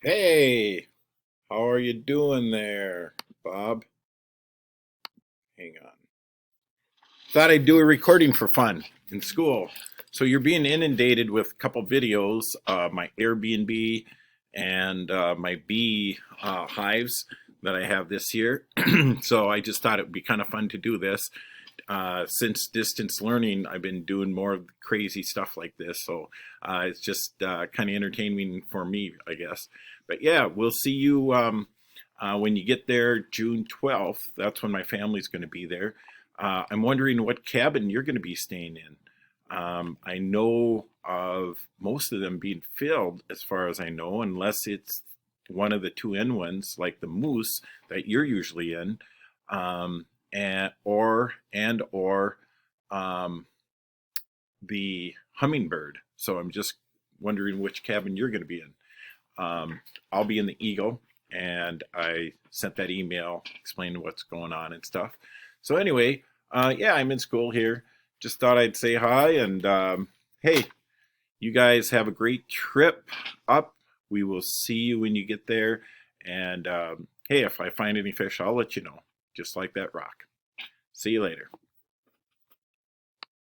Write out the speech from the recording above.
Hey, how are you doing there, Bob? Hang on. Thought I'd do a recording for fun in school. So you're being inundated with a couple videos, my Airbnb and my bee hives that I have this year. So I just thought it would be kind of fun to do this. Since distance learning, I've been doing more of crazy stuff like this. So it's just kind of entertaining for me, I guess. But yeah, we'll see you when you get there June 12th. That's when my family's going to be there. I'm wondering what cabin you're going to be staying in. I know of most of them being filled, as far as I know, unless it's one of the two N ones, like the Moose that you're usually in, and or um, the Hummingbird. So I'm just wondering which cabin you're going to be in. I'll be in the Eagle, and I sent that email explaining what's going on and stuff. So anyway, yeah, I'm in school here. Just thought I'd say hi, and hey, you guys have a great trip up. We will see you when you get there. And hey, if I find any fish, I'll let you know, just like that rock. See you later.